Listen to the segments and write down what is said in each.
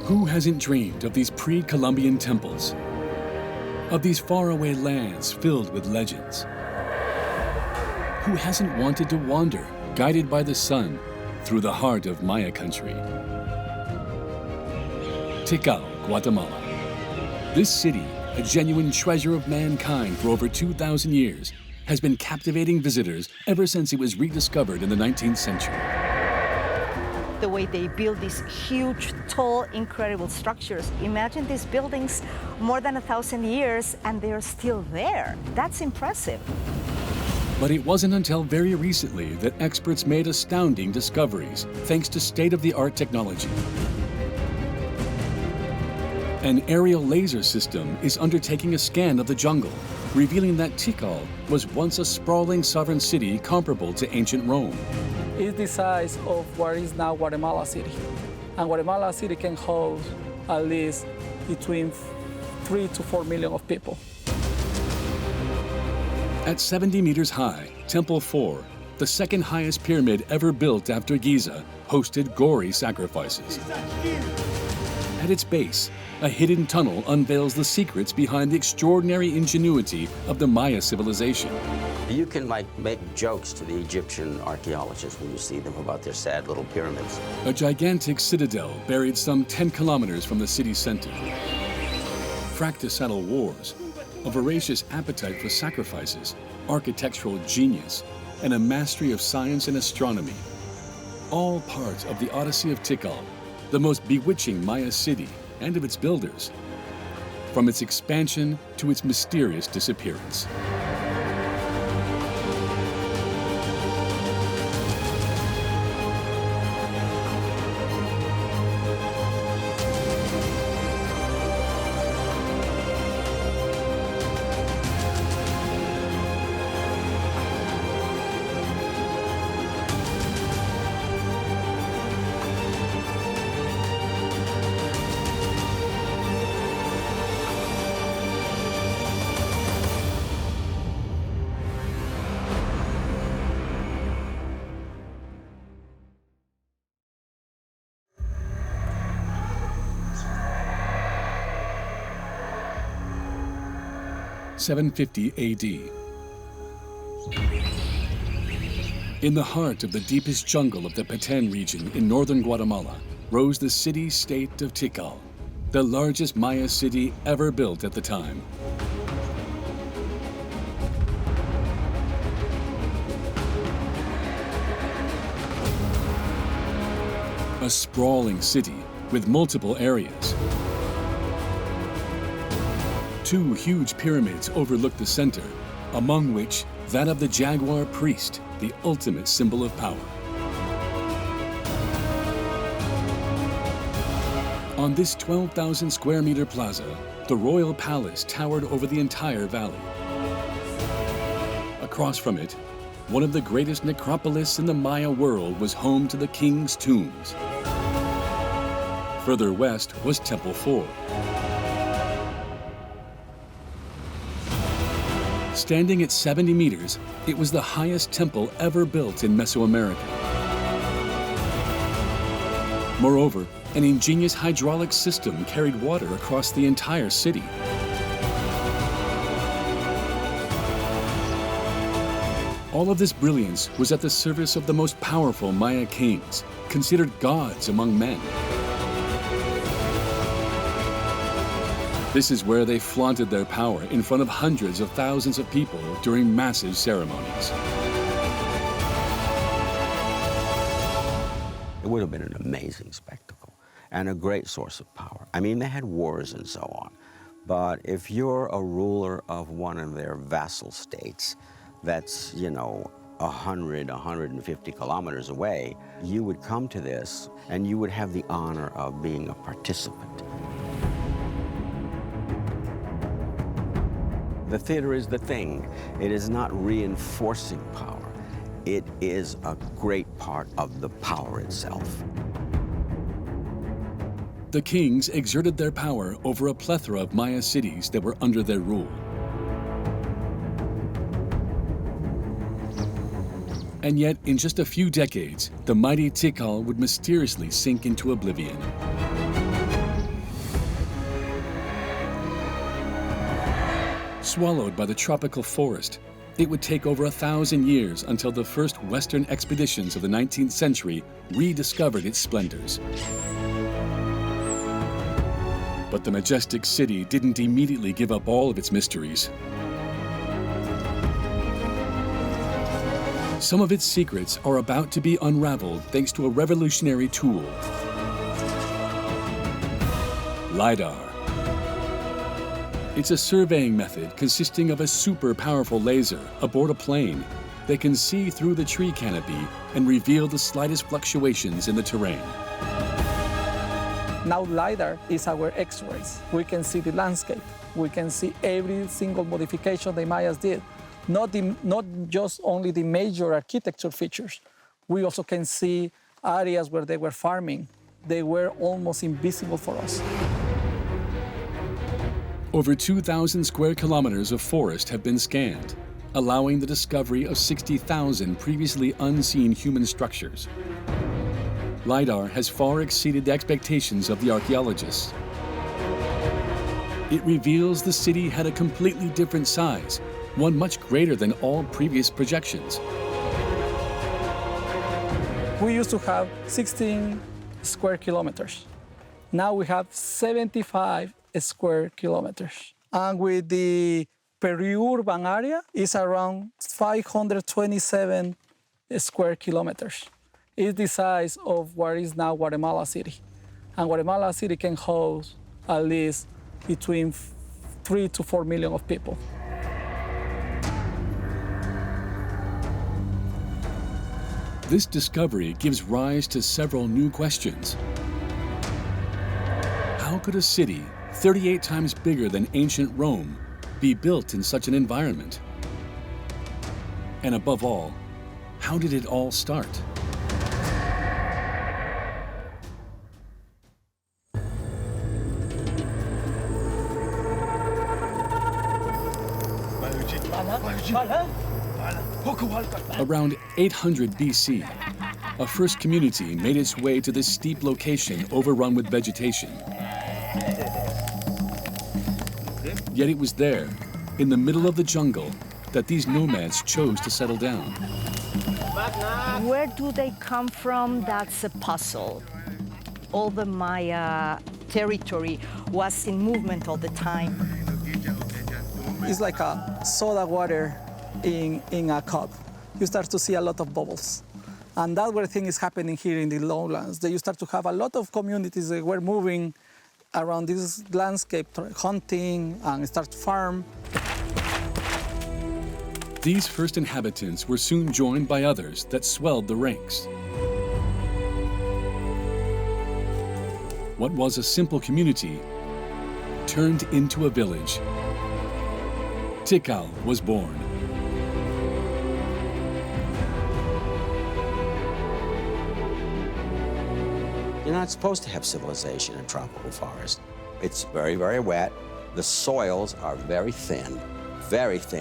Who hasn't dreamed of these pre-Columbian temples? Of these faraway lands filled with legends? Who hasn't wanted to wander, guided by the sun, through the heart of Maya country? Tikal, Guatemala. This city, a genuine treasure of mankind for over 2,000 years, has been captivating visitors ever since it was rediscovered in the 19th century. The way they build these huge, tall, incredible structures. Imagine these buildings more than 1,000 years and they're still there. That's impressive. But it wasn't until very recently that experts made astounding discoveries thanks to state-of-the-art technology. An aerial laser system is undertaking a scan of the jungle, revealing that Tikal was once a sprawling sovereign city comparable to ancient Rome. It's the size of what is now Guatemala City. And Guatemala City can hold at least between 3 to 4 million of people. At 70 meters high, Temple 4, the second highest pyramid ever built after Giza, hosted gory sacrifices. At its base, a hidden tunnel unveils the secrets behind the extraordinary ingenuity of the Maya civilization. You can make jokes to the Egyptian archaeologists when you see them about their sad little pyramids. A gigantic citadel buried some 10 kilometers from the city's center. Fratricidal wars, a voracious appetite for sacrifices, architectural genius, and a mastery of science and astronomy. All part of the Odyssey of Tikal, the most bewitching Maya city and of its builders, from its expansion to its mysterious disappearance. (750 AD). In the heart of the deepest jungle of the Petén region in northern Guatemala rose the city-state of Tikal, the largest Maya city ever built at the time. A sprawling city with multiple areas. Two huge pyramids overlook the center, among which that of the Jaguar priest, the ultimate symbol of power. On this 12,000 square meter plaza, the royal palace towered over the entire valley. Across from it, one of the greatest necropolis in the Maya world was home to the king's tombs. Further west was Temple 4. Standing at 70 meters, it was the highest temple ever built in Mesoamerica. Moreover, an ingenious hydraulic system carried water across the entire city. All of this brilliance was at the service of the most powerful Maya kings, considered gods among men. This is where they flaunted their power in front of hundreds of thousands of people during massive ceremonies. It would have been an amazing spectacle and a great source of power. I mean, they had wars and so on. But if you're a ruler of one of their vassal states that's, 100, 150 kilometers away, you would come to this and you would have the honor of being a participant. The theater is the thing. It is not reinforcing power. It is a great part of the power itself. The kings exerted their power over a plethora of Maya cities that were under their rule. And yet, in just a few decades, the mighty Tikal would mysteriously sink into oblivion. Swallowed by the tropical forest, it would take over 1,000 years until the first Western expeditions of the 19th century rediscovered its splendors. But the majestic city didn't immediately give up all of its mysteries. Some of its secrets are about to be unraveled thanks to a revolutionary tool: LiDAR. It's a surveying method consisting of a super powerful laser aboard a plane that can see through the tree canopy and reveal the slightest fluctuations in the terrain. Now LiDAR is our X-rays. We can see the landscape. We can see every single modification the Mayas did. Not just only the major architecture features. We also can see areas where they were farming. They were almost invisible for us. Over 2,000 square kilometers of forest have been scanned, allowing the discovery of 60,000 previously unseen human structures. LiDAR has far exceeded the expectations of the archaeologists. It reveals the city had a completely different size, one much greater than all previous projections. We used to have 16 square kilometers. Now we have 75 square kilometers. And with the peri-urban area, it's around 527 square kilometers. It's the size of what is now Guatemala City. And Guatemala City can host at least between 3 to 4 million of people. This discovery gives rise to several new questions. How could a city 38 times bigger than ancient Rome be built in such an environment? And above all, how did it all start? Around 800 BC, a first community made its way to this steep location overrun with vegetation. Yet it was there, in the middle of the jungle, that these nomads chose to settle down. Where do they come from? That's a puzzle. All the Maya territory was in movement all the time. It's like a soda water in a cup. You start to see a lot of bubbles. And that where thing is happening here in the lowlands. That you start to have a lot of communities that were moving around this landscape, hunting and start to farm. These first inhabitants were soon joined by others that swelled the ranks. What was a simple community turned into a village. Tikal was born. You're not supposed to have civilization in tropical forest. It's very, very wet. The soils are very thin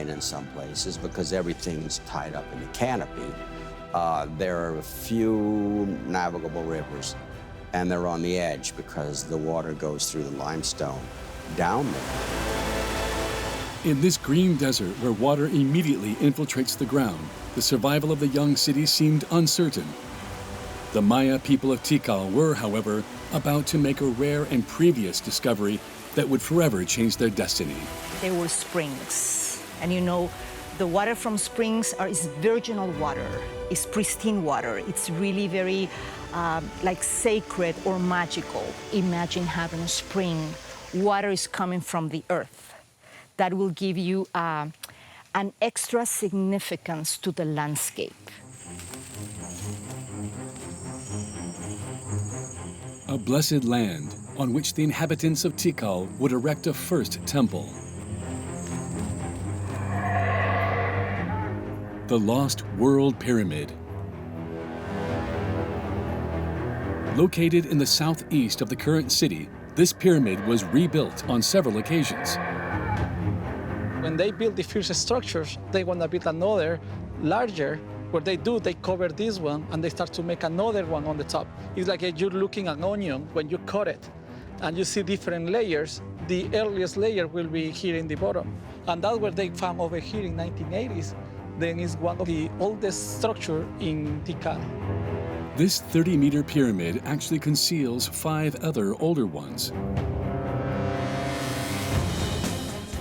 in some places because everything's tied up in the canopy. There are a few navigable rivers, and they're on the edge because the water goes through the limestone down there. In this green desert where water immediately infiltrates the ground, the survival of the young city seemed uncertain. The Maya people of Tikal were, however, about to make a rare and previous discovery that would forever change their destiny. There were springs. And you know, the water from springs is virginal water. It's pristine water. It's really very like sacred or magical. Imagine having a spring. Water is coming from the earth. That will give you an extra significance to the landscape. A blessed land on which the inhabitants of Tikal would erect a first temple. The Lost World Pyramid. Located in the southeast of the current city, this pyramid was rebuilt on several occasions. When they build the first structures, they want to build another larger. What they do, they cover this one and they start to make another one on the top. It's like you're looking at an onion when you cut it. and you see different layers. The earliest layer will be here in the bottom. And that's where they found over here in 1980s. Then it's one of the oldest structure in Tikal. This 30-meter pyramid actually conceals 5 other older ones.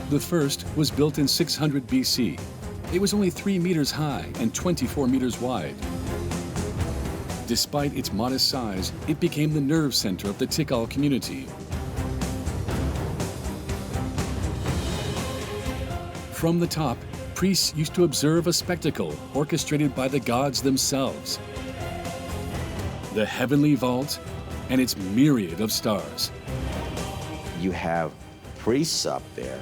The first was built in 600 BC. It was only 3 meters high and 24 meters wide. Despite its modest size, it became the nerve center of the Tikal community. From the top, priests used to observe a spectacle orchestrated by the gods themselves. The heavenly vault and its myriad of stars. You have priests up there,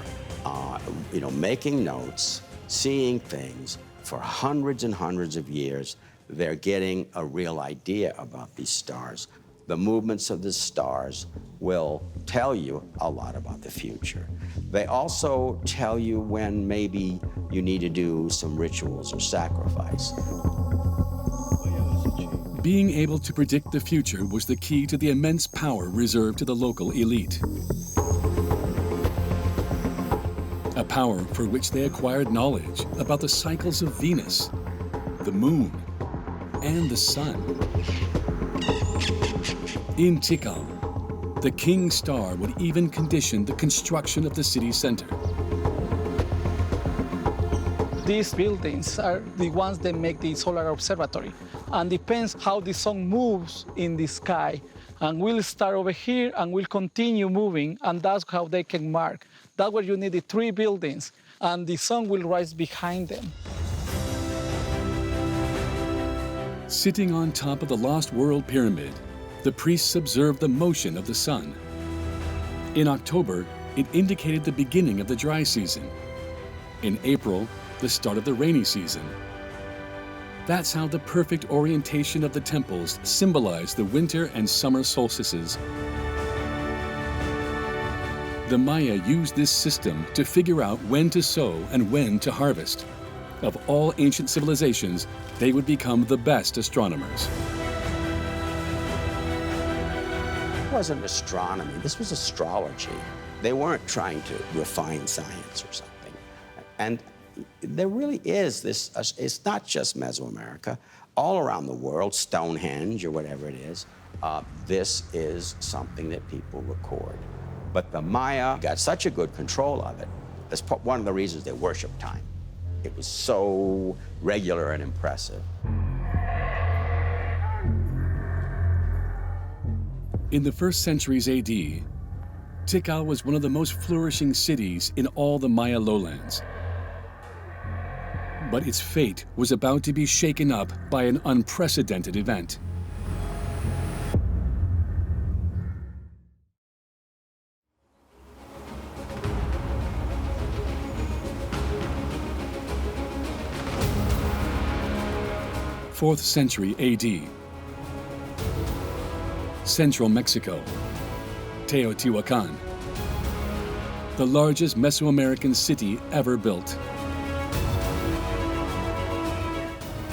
making notes, seeing things for hundreds and hundreds of years. They're getting a real idea about these stars. The movements of the stars will tell you a lot about the future. They also tell you when maybe you need to do some rituals or sacrifice. Being able to predict the future was the key to the immense power reserved to the local elite. A power for which they acquired knowledge about the cycles of Venus, the moon, and the sun. In Tikal, the king star would even condition the construction of the city center. These buildings are the ones that make the solar observatory. And depends how the sun moves in the sky. And we'll start over here and we'll continue moving, and that's how they can mark. That's where you need the 3 buildings, and the sun will rise behind them. Sitting on top of the Lost World Pyramid, the priests observed the motion of the sun. In October, it indicated the beginning of the dry season. In April, the start of the rainy season. That's how the perfect orientation of the temples symbolized the winter and summer solstices. The Maya used this system to figure out when to sow and when to harvest. Of all ancient civilizations, they would become the best astronomers. It wasn't astronomy, this was astrology. They weren't trying to refine science or something. And there really is this, it's not just Mesoamerica, all around the world, Stonehenge or whatever it is, this is something that people record. But the Maya got such a good control of it. That's one of the reasons they worship time. It was so regular and impressive. In the 1st centuries AD, Tikal was one of the most flourishing cities in all the Maya lowlands. But its fate was about to be shaken up by an unprecedented event. Fourth century AD. Central Mexico. Teotihuacan. The largest Mesoamerican city ever built.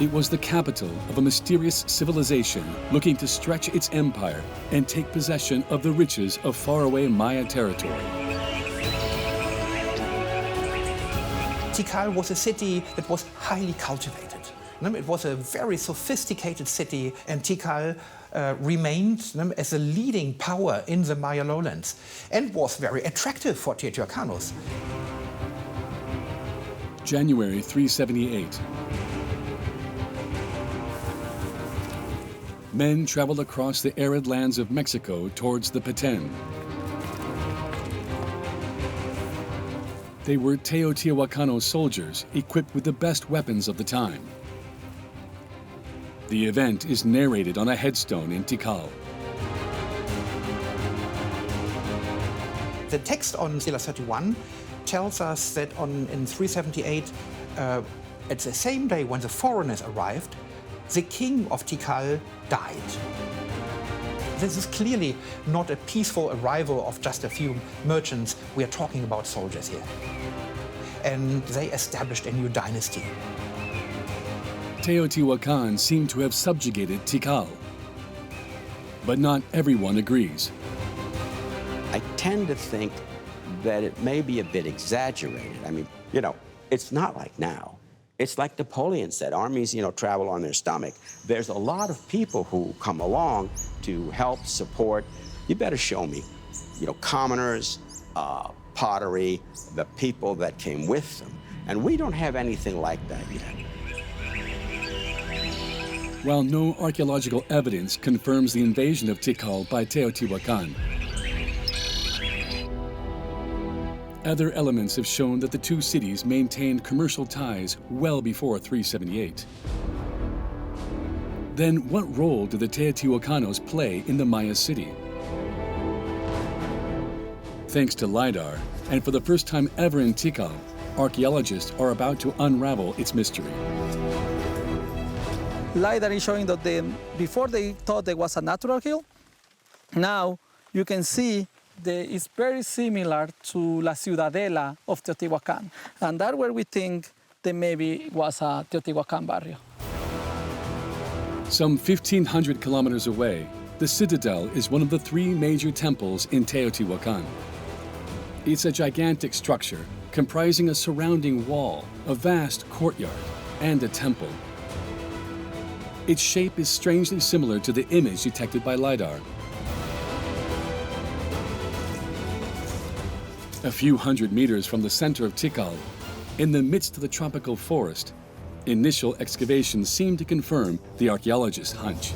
It was the capital of a mysterious civilization looking to stretch its empire and take possession of the riches of faraway Maya territory. Tikal was a city that was highly cultivated. It was a very sophisticated city, and Tikal remained as a leading power in the Maya lowlands and was very attractive for Teotihuacanos. January 378. Men traveled across the arid lands of Mexico towards the Petén. They were Teotihuacano soldiers equipped with the best weapons of the time. The event is narrated on a headstone in Tikal. The text on Stela 31 tells us that in 378, at the same day when the foreigners arrived, the king of Tikal died. This is clearly not a peaceful arrival of just a few merchants. We are talking about soldiers here. And they established a new dynasty. Teotihuacan seemed to have subjugated Tikal. But not everyone agrees. tend to think that it may be a bit exaggerated. I mean, it's not like now. It's like Napoleon said, armies, travel on their stomach. There's a lot of people who come along to help, support. You better show me, commoners, pottery, the people that came with them. And we don't have anything like that yet. While no archaeological evidence confirms the invasion of Tikal by Teotihuacan, other elements have shown that the two cities maintained commercial ties well before 378. Then what role did the Teotihuacanos play in the Maya city? Thanks to LiDAR, and for the first time ever in Tikal, archaeologists are about to unravel its mystery. LiDAR is showing that before they thought there was a natural hill, now you can see that it's very similar to La Ciudadela of Teotihuacan. And that's where we think that maybe it was a Teotihuacan barrio. Some 1,500 kilometers away, the citadel is one of the three major temples in Teotihuacan. It's a gigantic structure comprising a surrounding wall, a vast courtyard, and a temple. Its shape is strangely similar to the image detected by LiDAR. A few hundred meters from the center of Tikal, in the midst of the tropical forest, initial excavations seem to confirm the archaeologists' hunch.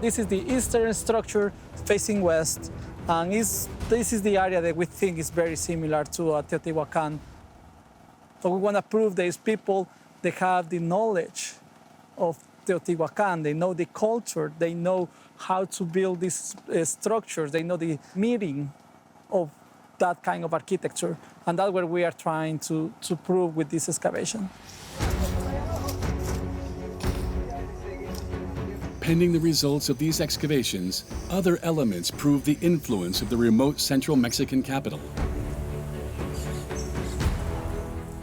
This is the eastern structure facing west, and this is the area that we think is very similar to Teotihuacan. So we want to prove these people, they have the knowledge of Teotihuacan, they know the culture, they know how to build these structures, they know the meaning of that kind of architecture. And that's what we are trying to prove with this excavation. Pending the results of these excavations, other elements prove the influence of the remote central Mexican capital.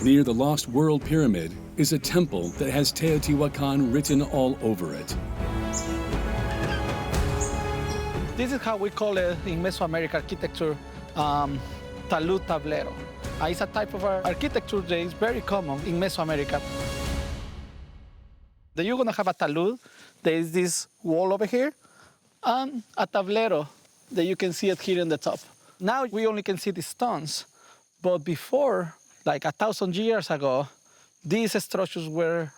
Near the Lost World Pyramid is a temple that has Teotihuacan written all over it. This is how we call it in Mesoamerican architecture, talud tablero. It's a type of architecture that is very common in Mesoamerica. You're going to have a talud. There is this wall over here, and a tablero that you can see it here in the top. Now we only can see the stones, but before, like 1,000 years ago, these structures were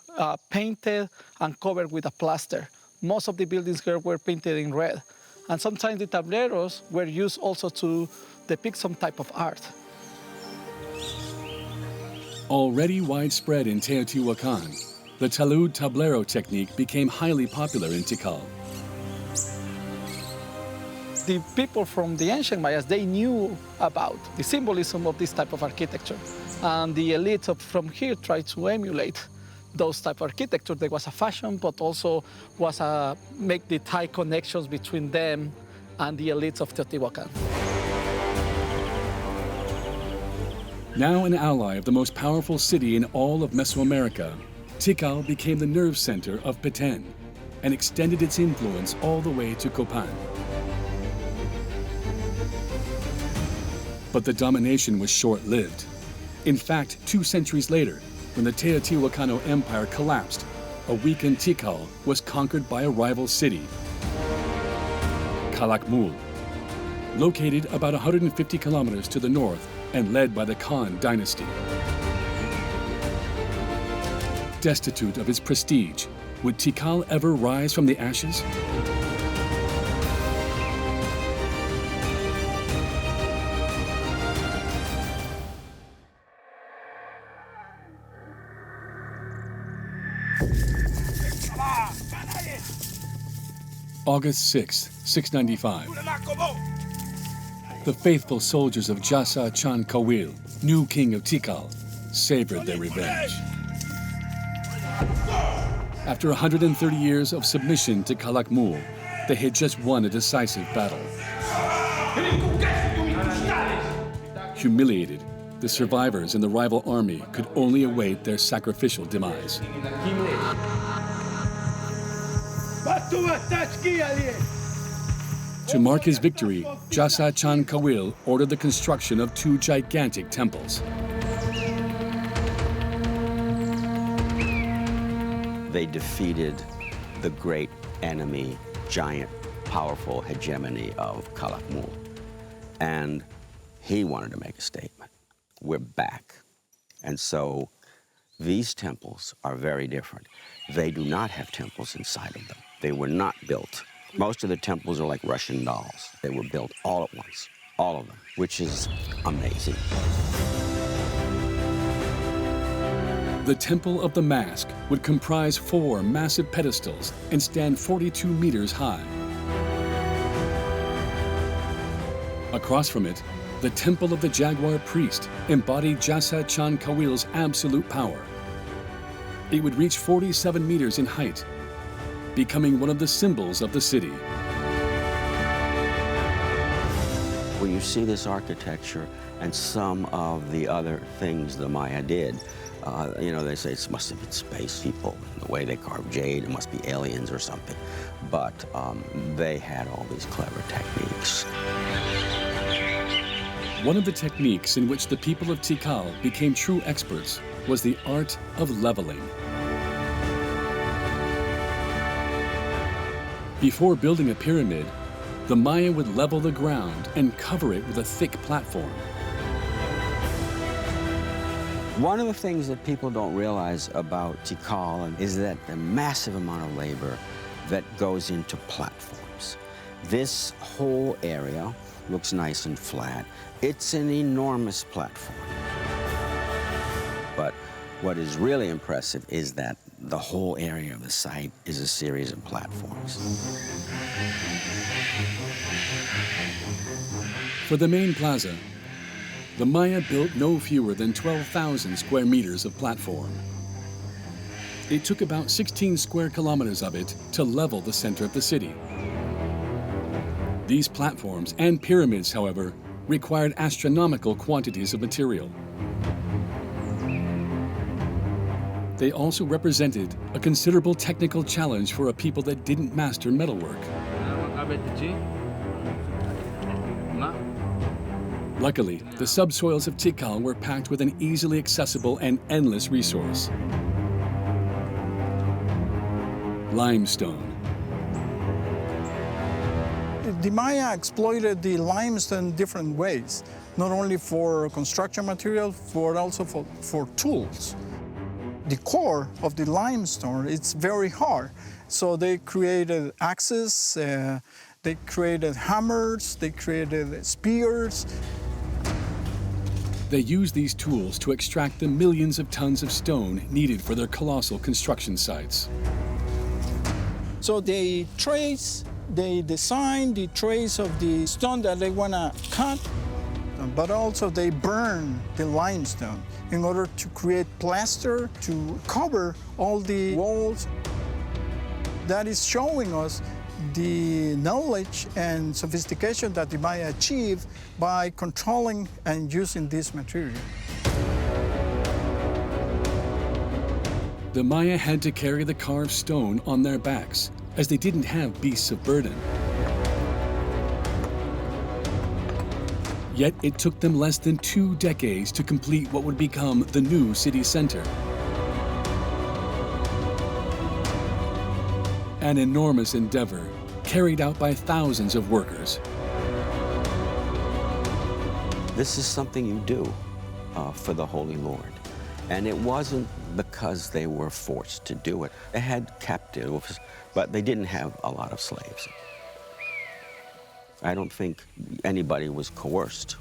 painted and covered with a plaster. Most of the buildings here were painted in red. And sometimes the tableros were used also to depict some type of art. Already widespread in Teotihuacan, the talud tablero technique became highly popular in Tikal. The people from the ancient Mayas, they knew about the symbolism of this type of architecture. And the elites from here tried to emulate those type of architecture. There was a fashion, but also was make the tight connections between them and the elites of Teotihuacan. Now an ally of the most powerful city in all of Mesoamerica, Tikal became the nerve center of Petén and extended its influence all the way to Copan. But the domination was short-lived. In fact, 2 centuries later, when the Teotihuacano Empire collapsed, a weakened Tikal was conquered by a rival city, Calakmul, located about 150 kilometers to the north and led by the Khan dynasty. Destitute of its prestige, would Tikal ever rise from the ashes? August 6, 695. The faithful soldiers of Jasa Chan Kawil, new king of Tikal, savored their revenge. After 130 years of submission to Calakmul, they had just won a decisive battle. Humiliated, the survivors in the rival army could only await their sacrificial demise. To mark his victory, Jasa Chan Kawil ordered the construction of 2 gigantic temples. They defeated the great enemy, giant, powerful hegemony of Calakmul. And he wanted to make a statement. We're back. And so these temples are very different. They do not have temples inside of them. They were not built. Most of the temples are like Russian dolls. They were built all at once, all of them, which is amazing. The Temple of the Mask would comprise 4 massive pedestals and stand 42 meters high. Across from it, the Temple of the Jaguar Priest embodied Jasa Chan Kawil's absolute power. It would reach 47 meters in height, becoming one of the symbols of the city. When you see this architecture and some of the other things the Maya did, you know, they say it must have been space people, the way they carved jade, it must be aliens or something. But they had all these clever techniques. One of the techniques in which the people of Tikal became true experts was the art of leveling. Before building a pyramid, the Maya would level the ground and cover it with a thick platform. One of the things that people don't realize about Tikal is that the massive amount of labor that goes into platforms. This whole area looks nice and flat. It's an enormous platform. But what is really impressive is that the whole area of the site is a series of platforms. For the main plaza, the Maya built no fewer than 12,000 square meters of platform. It took about 16 square kilometers of it to level the center of the city. These platforms and pyramids, however, required astronomical quantities of material. They also represented a considerable technical challenge for a people that didn't master metalwork. Luckily, the subsoils of Tikal were packed with an easily accessible and endless resource: limestone. The Maya exploited the limestone in different ways, not only for construction material, but also for tools. The core of the limestone, it's very hard. So they created axes, they created hammers, they created spears. They used these tools to extract the millions of tons of stone needed for their colossal construction sites. So they design the trace of the stone that they want to cut, but also they burn the limestone in order to create plaster to cover all the walls. That is showing us the knowledge and sophistication that the Maya achieved by controlling and using this material. The Maya had to carry the carved stone on their backs, as they didn't have beasts of burden. Yet it took them less than 2 decades to complete what would become the new city center. An enormous endeavor carried out by thousands of workers. This is something you do for the Holy Lord. And it wasn't because they were forced to do it. They had captives, but they didn't have a lot of slaves. I don't think anybody was coerced.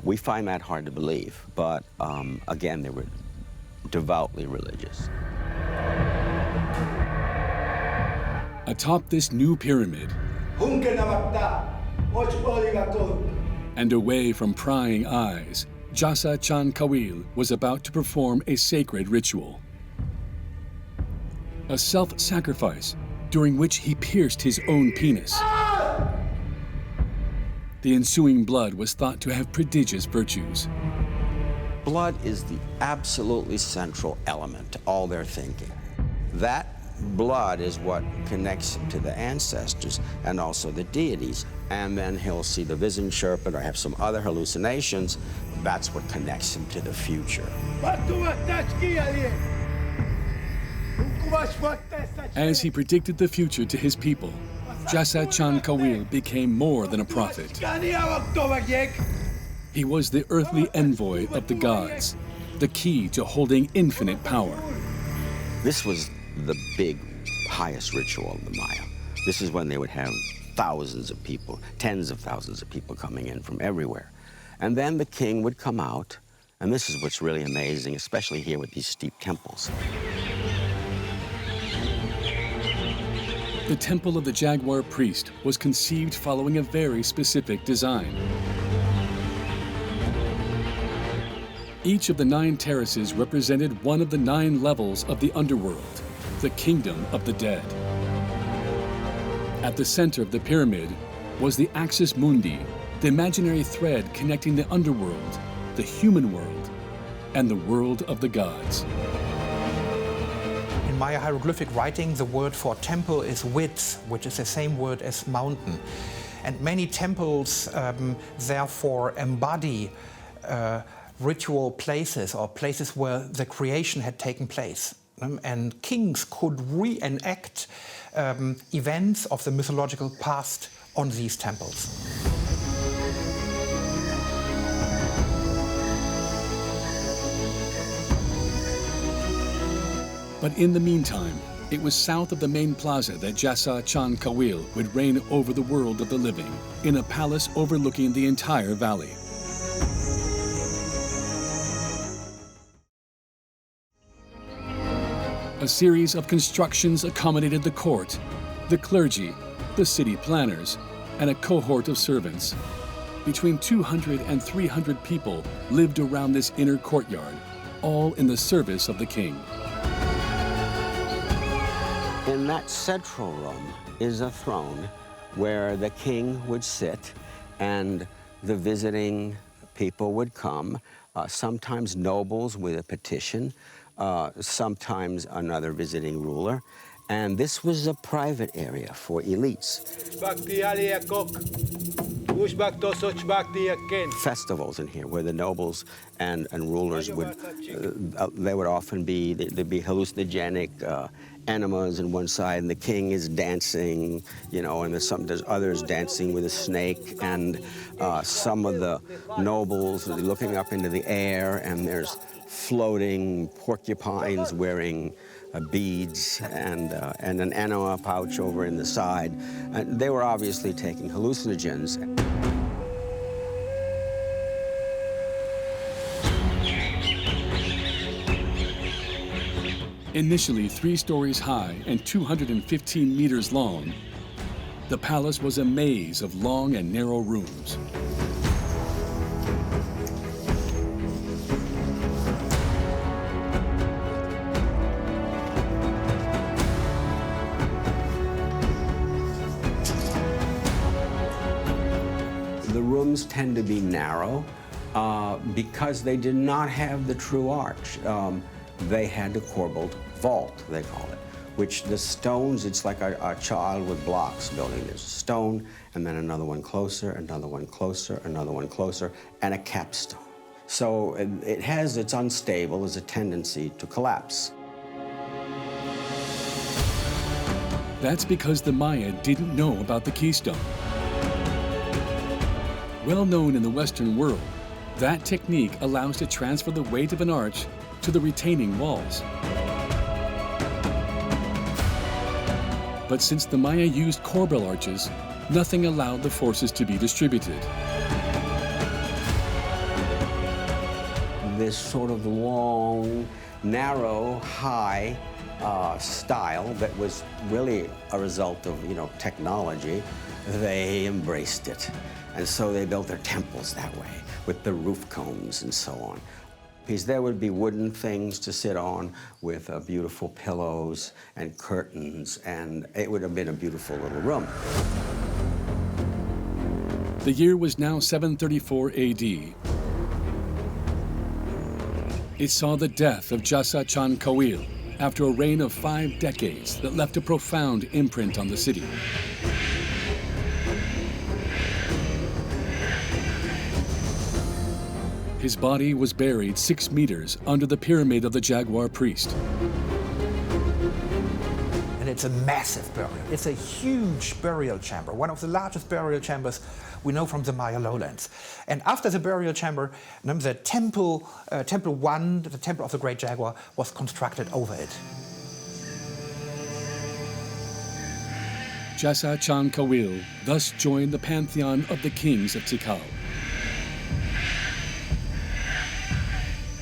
We find that hard to believe, but again, they were devoutly religious. Atop this new pyramid, and away from prying eyes, Jasa Chan Kawil was about to perform a sacred ritual. A self-sacrifice during which he pierced his own penis. The ensuing blood was thought to have prodigious virtues. Blood is the absolutely central element to all their thinking. That blood is what connects him to the ancestors and also the deities. And then he'll see the vision serpent or have some other hallucinations. That's what connects him to the future. As he predicted the future to his people, Jasa Chan Kawil became more than a prophet. He was the earthly envoy of the gods, the key to holding infinite power. This was the big, highest ritual of the Maya. This is when they would have thousands of people, tens of thousands of people coming in from everywhere. And then the king would come out, and this is what's really amazing, especially here with these steep temples. The temple of the Jaguar priest was conceived following a very specific design. Each of the 9 terraces represented one of the 9 levels of the underworld, the kingdom of the dead. At the center of the pyramid was the axis mundi, the imaginary thread connecting the underworld, the human world, and the world of the gods. In Maya hieroglyphic writing, the word for temple is width, which is the same word as mountain. And many temples therefore embody ritual places or places where the creation had taken place. And kings could reenact events of the mythological past on these temples. But in the meantime, it was south of the main plaza that Jasa Chan Kawil would reign over the world of the living, in a palace overlooking the entire valley. A series of constructions accommodated the court, the clergy, the city planners, and a cohort of servants. Between 200 and 300 people lived around this inner courtyard, all in the service of the king. In that central room is a throne where the king would sit and the visiting people would come, sometimes nobles with a petition, sometimes another visiting ruler. And this was a private area for elites. Festivals in here where the nobles and rulers would, they would often be, there'd be hallucinogenic enemas on one side, and the king is dancing, you know, and there's others dancing with a snake, and some of the nobles are looking up into the air, and there's floating porcupines wearing beads and an enema pouch over in the side. They were obviously taking hallucinogens. Initially 3 stories high and 215 meters long, the palace was a maze of long and narrow rooms. The rooms tend to be narrow because they did not have the true arch. They had the corbelled vault, they call it, which the stones, it's like a child with blocks building. There's a stone, and then another one closer, another one closer, another one closer, and a capstone. So it has, it's unstable, there's a tendency to collapse. That's because the Maya didn't know about the keystone. Well known in the Western world, that technique allows to transfer the weight of an arch to the retaining walls. But since the Maya used corbel arches, nothing allowed the forces to be distributed. This sort of long, narrow, high style that was really a result of, technology, they embraced it. And so they built their temples that way, with the roof cones and so on. Because there would be wooden things to sit on with beautiful pillows and curtains, and it would have been a beautiful little room. The year was now 734 AD. It saw the death of Jasa Chan Kawil after a reign of 5 decades that left a profound imprint on the city. His body was buried 6 meters under the pyramid of the Jaguar priest. And it's a massive burial. It's a huge burial chamber, one of the largest burial chambers we know from the Maya lowlands. And after the burial chamber, the temple 1, the temple of the Great Jaguar, was constructed over it. Jasa Chan Kawil thus joined the pantheon of the kings of Tikal.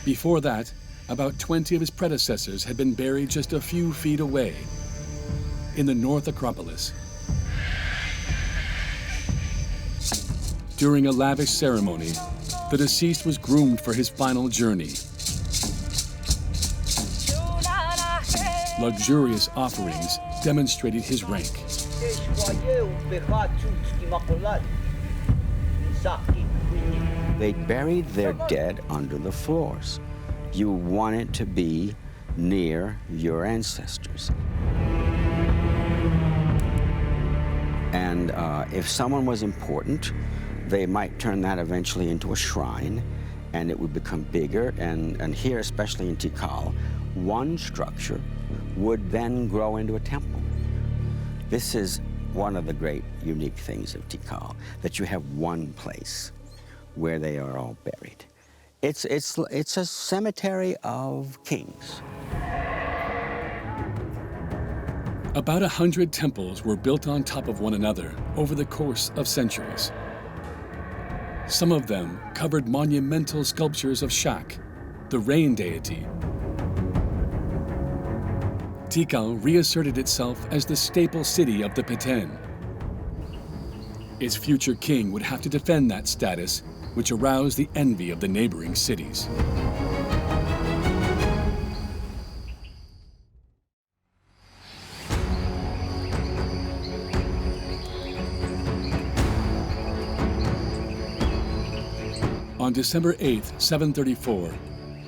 Before that, about 20 of his predecessors had been buried just a few feet away in the North Acropolis. During a lavish ceremony, the deceased was groomed for his final journey. Luxurious offerings demonstrated his rank. They buried their dead under the floors. You wanted to be near your ancestors. And if someone was important, they might turn that eventually into a shrine, and it would become bigger. And here, especially in Tikal, one structure would then grow into a temple. This is one of the great unique things of Tikal, that you have one place where they are all buried. It's a cemetery of kings. About 100 temples were built on top of one another over the course of centuries. Some of them covered monumental sculptures of Shak, the rain deity. Tikal reasserted itself as the staple city of the Peten. Its future king would have to defend that status, which aroused the envy of the neighboring cities. On December 8, 734,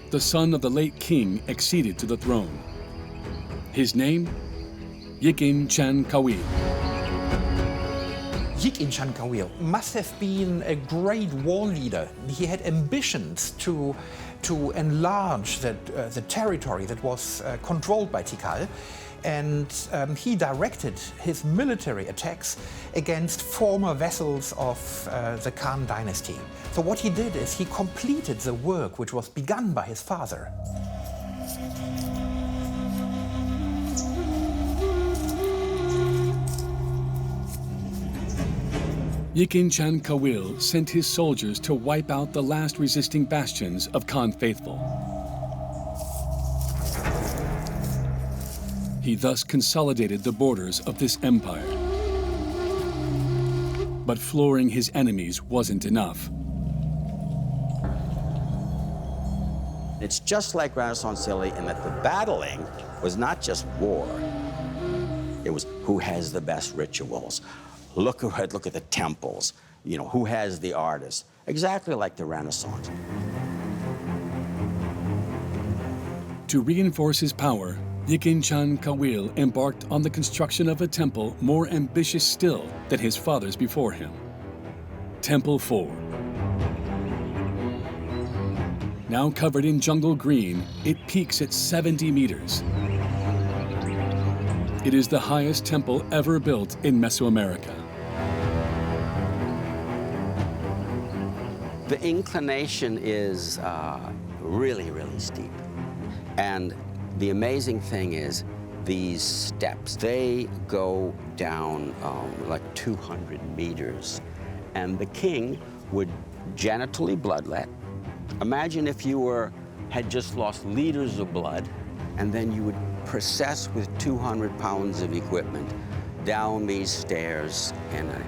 the son of the late king acceded to the throne. His name? Yikin Chan Kawil. Yikin Chan Kawil must have been a great war leader. He had ambitions to enlarge the territory that was controlled by Tikal, and he directed his military attacks against former vassals of the Khan dynasty. So what he did is he completed the work which was begun by his father. Yikin Chan Kawil sent his soldiers to wipe out the last resisting bastions of Khan faithful. He thus consolidated the borders of this empire. But flooring his enemies wasn't enough. It's just like Renaissance Italy in that the battling was not just war. It was who has the best rituals. Look at the temples, who has the artists. Exactly like the Renaissance. To reinforce his power, Yikin Chan Kawil embarked on the construction of a temple more ambitious still than his fathers before him. Temple 4. Now covered in jungle green, it peaks at 70 meters. It is the highest temple ever built in Mesoamerica. The inclination is really, really steep. And the amazing thing is these steps, they go down like 200 meters. And the king would genitally bloodlet. Imagine if you had just lost liters of blood, and then you would process with 200 pounds of equipment down these stairs in a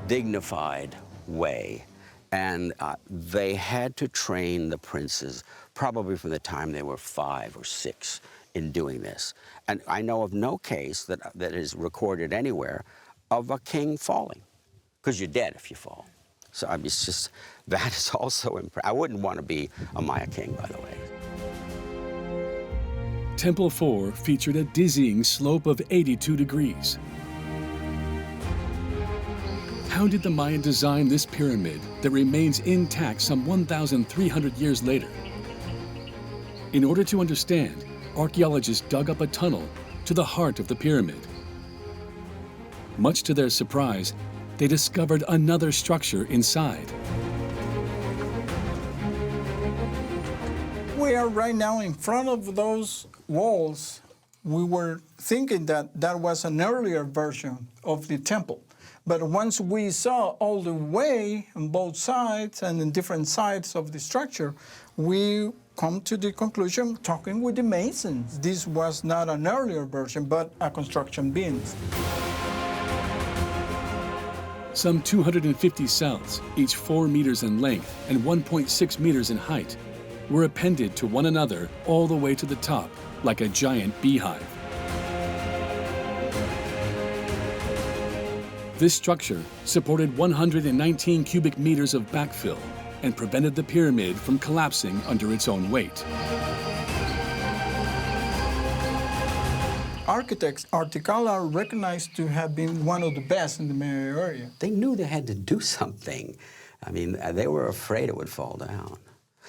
dignified way. And they had to train the princes probably from the time they were 5 or 6 in doing this. And I know of no case that is recorded anywhere of a king falling, because you're dead if you fall. So I mean, it's just, that is also impressive. I wouldn't want to be a Maya king, by the way. Temple 4 featured a dizzying slope of 82 degrees. How did the Maya design this pyramid that remains intact some 1,300 years later? In order to understand, archaeologists dug up a tunnel to the heart of the pyramid. Much to their surprise, they discovered another structure inside. We are right now in front of those walls. We were thinking that that was an earlier version of the temple. But once we saw all the way on both sides and in different sides of the structure, we come to the conclusion, talking with the masons, this was not an earlier version, but a construction beams. Some 250 cells, each 4 meters in length and 1.6 meters in height, were appended to one another all the way to the top, like a giant beehive. This structure supported 119 cubic meters of backfill and prevented the pyramid from collapsing under its own weight. Architects are Tikal are recognized to have been one of the best in the Maya area. They knew they had to do something. I mean, they were afraid it would fall down.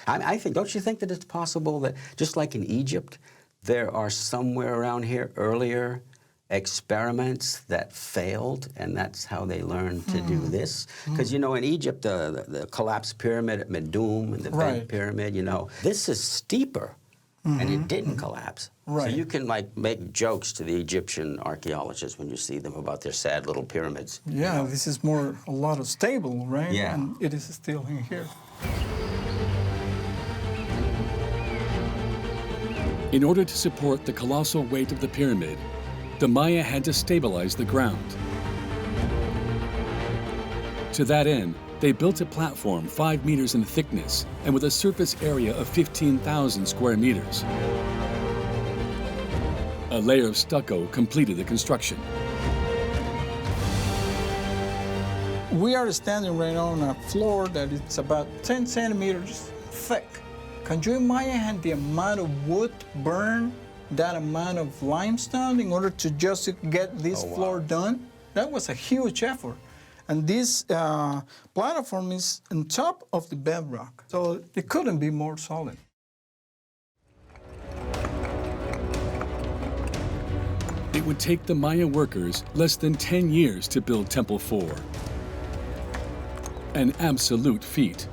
I think, don't you think that it's possible that, just like in Egypt, there are somewhere around here earlier experiments that failed, and that's how they learned to do this? Because, you know, in Egypt, the collapsed pyramid at Medum and the bent pyramid, you know, this is steeper, and it didn't collapse. So you can, like, make jokes to the Egyptian archaeologists when you see them about their sad little pyramids. Yeah, you know? This is more a lot of stable, right? Yeah. And it is still in here. In order to support the colossal weight of the pyramid, the Maya had to stabilize the ground. To that end, they built a platform 5 meters in thickness and with a surface area of 15,000 square meters. A layer of stucco completed the construction. We are standing right on a floor that is about 10 centimeters thick. Can you imagine the amount of wood burned, that amount of limestone in order to just get this floor done? That was a huge effort. And this platform is on top of the bedrock, so it couldn't be more solid. It would take the Maya workers less than 10 years to build Temple 4. An absolute feat.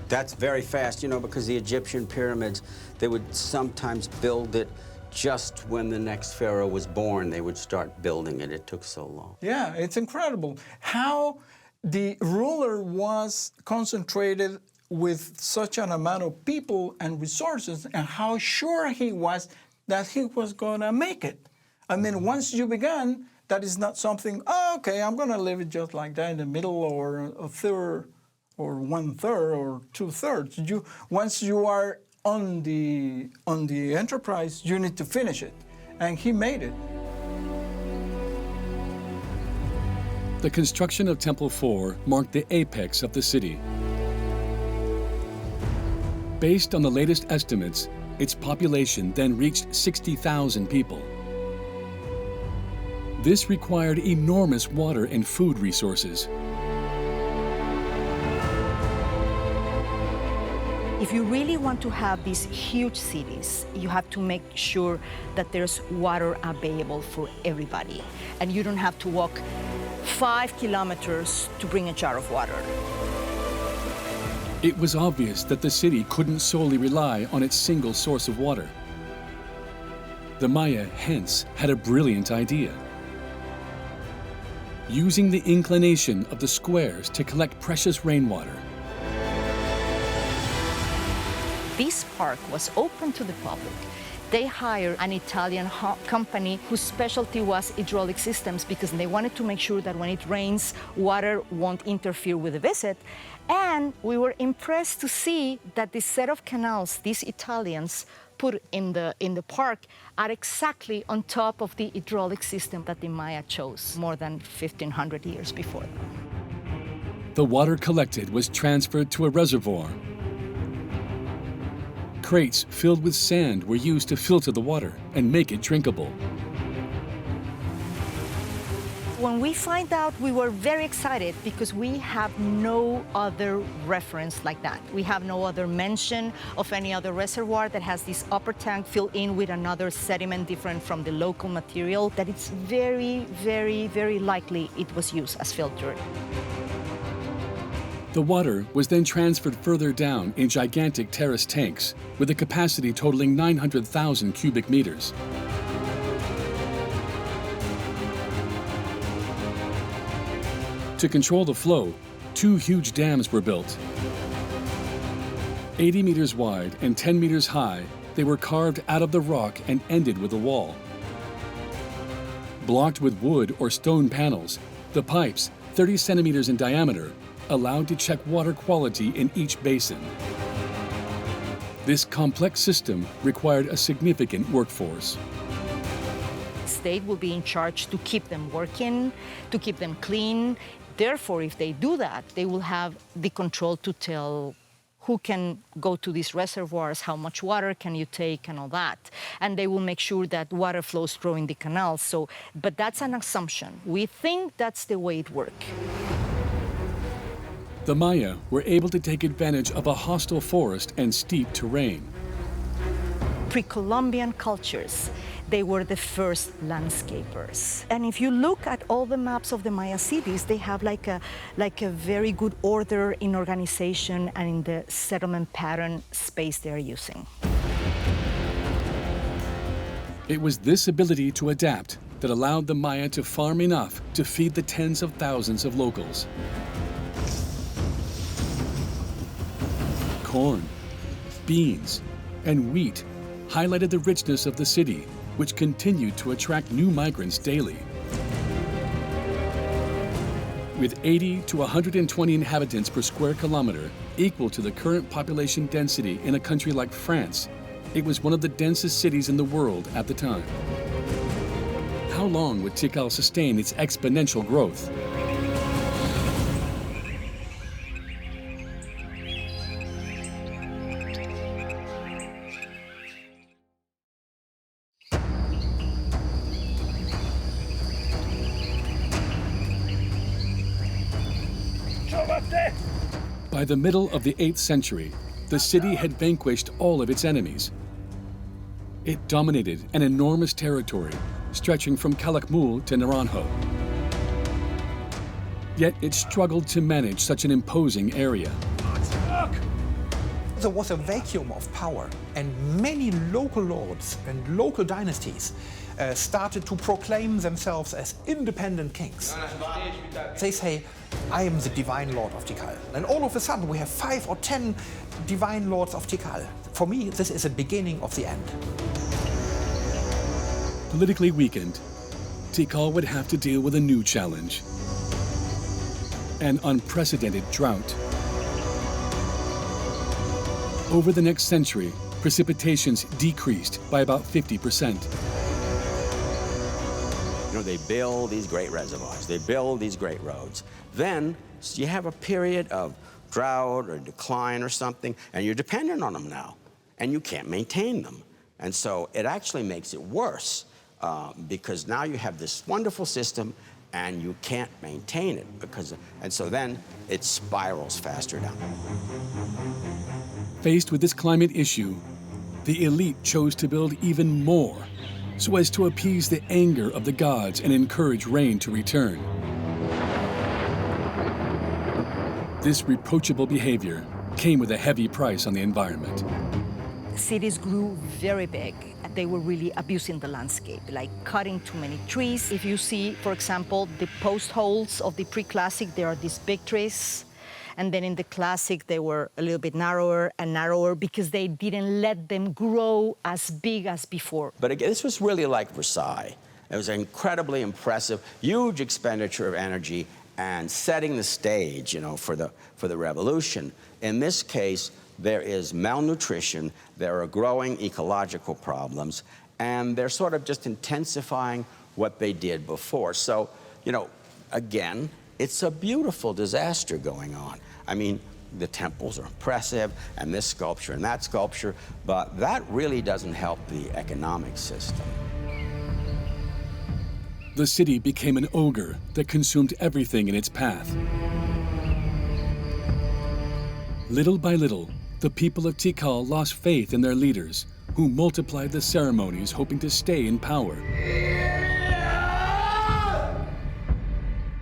That's very fast, you know, because the Egyptian pyramids, they would sometimes build it just when the next pharaoh was born. They would start building it. It took so long. Yeah, it's incredible how the ruler was concentrated with such an amount of people and resources, and how sure he was that he was going to make it. I mean, once you began, that is not something, oh, okay, I'm going to leave it just like that in the middle or a third or 1/3 or 2/3. Once you are on the enterprise, you need to finish it. And he made it. The construction of Temple 4 marked the apex of the city. Based on the latest estimates, its population then reached 60,000 people. This required enormous water and food resources. If you really want to have these huge cities, you have to make sure that there's water available for everybody. And you don't have to walk 5 kilometers to bring a jar of water. It was obvious that the city couldn't solely rely on its single source of water. The Maya, hence, had a brilliant idea. Using the inclination of the squares to collect precious rainwater. This park was open to the public. They hired an Italian company whose specialty was hydraulic systems, because they wanted to make sure that when it rains, water won't interfere with the visit. And we were impressed to see that the set of canals these Italians put in the park are exactly on top of the hydraulic system that the Maya chose more than 1,500 years before them. The water collected was transferred to a reservoir, Crates filled with sand were used to filter the water and make it drinkable. When we find out, we were very excited because we have no other reference like that. We have no other mention of any other reservoir that has this upper tank filled in with another sediment different from the local material, that it's very, very, very likely it was used as filter. The water was then transferred further down in gigantic terrace tanks with a capacity totaling 900,000 cubic meters. To control the flow, 2 huge dams were built. 80 meters wide and 10 meters high, they were carved out of the rock and ended with a wall. Blocked with wood or stone panels, the pipes, 30 centimeters in diameter, allowed to check water quality in each basin. This complex system required a significant workforce. State will be in charge to keep them working, to keep them clean. Therefore, if they do that, they will have the control to tell who can go to these reservoirs, how much water can you take, and all that. And they will make sure that water flows through in the canals. So, but that's an assumption. We think that's the way it works. The Maya were able to take advantage of a hostile forest and steep terrain. Pre-Columbian cultures, they were the first landscapers. And if you look at all the maps of the Maya cities, they have like a very good order in organization and in the settlement pattern space they're using. It was this ability to adapt that allowed the Maya to farm enough to feed the tens of thousands of locals. Corn, beans, and wheat highlighted the richness of the city, which continued to attract new migrants daily. With 80 to 120 inhabitants per square kilometer, equal to the current population density in a country like France, it was one of the densest cities in the world at the time. How long would Tikal sustain its exponential growth? By the middle of the 8th century, the city had vanquished all of its enemies. It dominated an enormous territory, stretching from Calakmul to Naranjo. Yet it struggled to manage such an imposing area. There was a vacuum of power, and many local lords and local dynasties started to proclaim themselves as independent kings. They say, I am the divine lord of Tikal. And all of a sudden we have 5 or 10 divine lords of Tikal. For me, this is the beginning of the end. Politically weakened, Tikal would have to deal with a new challenge: an unprecedented drought. Over the next century, precipitations decreased by about 50%. You know, they build these great reservoirs, they build these great roads. Then you have a period of drought or decline or something, and you're dependent on them now, and you can't maintain them. And so it actually makes it worse because now you have this wonderful system and you can't maintain it and so then it spirals faster down. Faced with this climate issue, the elite chose to build even more so as to appease the anger of the gods and encourage rain to return. This reproachable behavior came with a heavy price on the environment. Cities grew very big. They were really abusing the landscape, like cutting too many trees. If you see, for example, the post holes of the pre-classic, there are these big trees. And then in the classic, they were a little bit narrower and narrower because they didn't let them grow as big as before. But again, this was really like Versailles. It was incredibly impressive, huge expenditure of energy and setting the stage, you know, for the revolution. In this case, there is malnutrition, there are growing ecological problems, and they're sort of just intensifying what they did before. So, you know, again, it's a beautiful disaster going on. I mean, the temples are impressive, and this sculpture and that sculpture, but that really doesn't help the economic system. The city became an ogre that consumed everything in its path. Little by little, the people of Tikal lost faith in their leaders, who multiplied the ceremonies hoping to stay in power.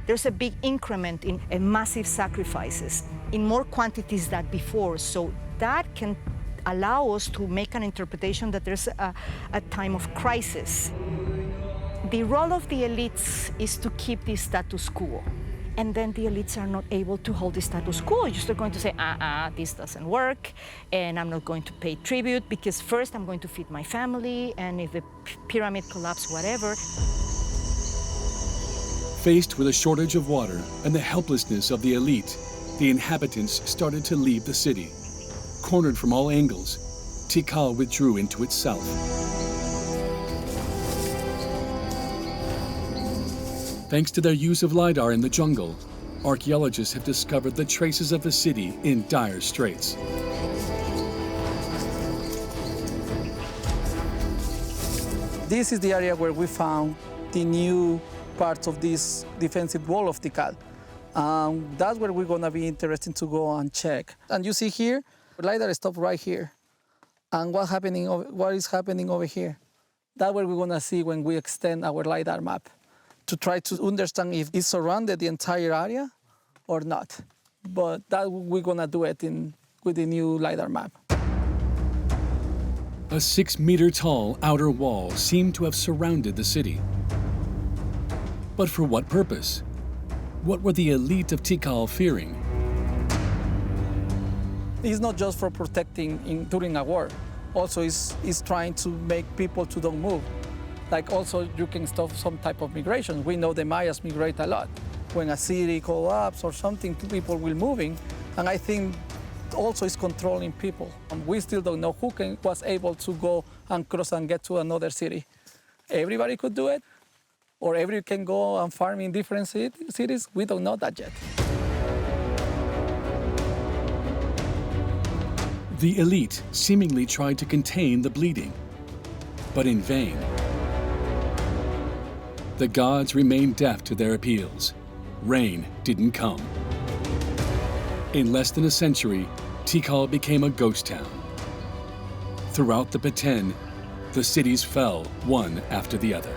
There's a big increment in massive sacrifices, in more quantities than before, so that can allow us to make an interpretation that there's a time of crisis. The role of the elites is to keep the status quo. And then the elites are not able to hold the status quo. You're just going to say, this doesn't work, and I'm not going to pay tribute, because first I'm going to feed my family, and if the pyramid collapses, whatever. Faced with a shortage of water and the helplessness of the elite, the inhabitants started to leave the city. Cornered from all angles, Tikal withdrew into itself. Thanks to their use of LiDAR in the jungle, archaeologists have discovered the traces of the city in dire straits. This is the area where we found the new parts of this defensive wall of Tikal. That's where we're going to be interested to go and check. And you see here, the LiDAR stopped right here. And what is happening over here? That's what we're going to see when we extend our LiDAR map, to try to understand if it surrounded the entire area or not. But that we're gonna do it with the new LiDAR map. A 6-meter-tall outer wall seemed to have surrounded the city. But for what purpose? What were the elite of Tikal fearing? It's not just for protecting during a war. Also, it's trying to make people to don't move. Like also, you can stop some type of migration. We know the Mayas migrate a lot. When a city collapses or something, people will moving. And I think also it's controlling people. And we still don't know who was able to go and cross and get to another city. Everybody could do it, or everybody can go and farm in different cities. We don't know that yet. The elite seemingly tried to contain the bleeding, but in vain. The gods remained deaf to their appeals. Rain didn't come. In less than a century, Tikal became a ghost town. Throughout the Peten, the cities fell one after the other.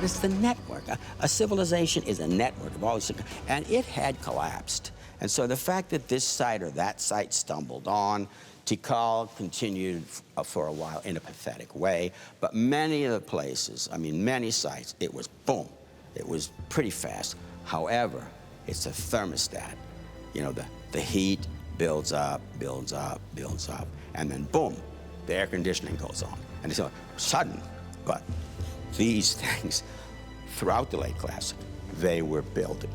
It's the network. A civilization is a network of all these, and it had collapsed. And so the fact that this site or that site stumbled on, Tikal continued for a while in a pathetic way, but many of the places, many sites, it was boom. It was pretty fast. However, it's a thermostat. You know, the heat builds up, builds up, builds up, and then boom, the air conditioning goes on. And it's sudden, but these things, throughout the late Classic, they were building.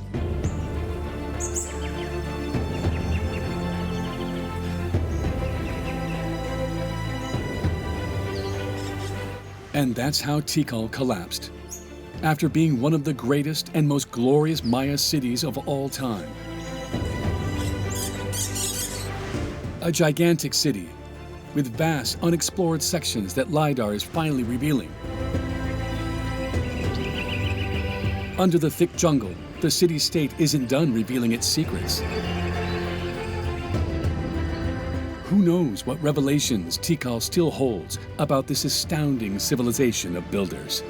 And that's how Tikal collapsed, after being one of the greatest and most glorious Maya cities of all time. A gigantic city with vast, unexplored sections that LiDAR is finally revealing. Under the thick jungle, the city-state isn't done revealing its secrets. Who knows what revelations Tikal still holds about this astounding civilization of builders?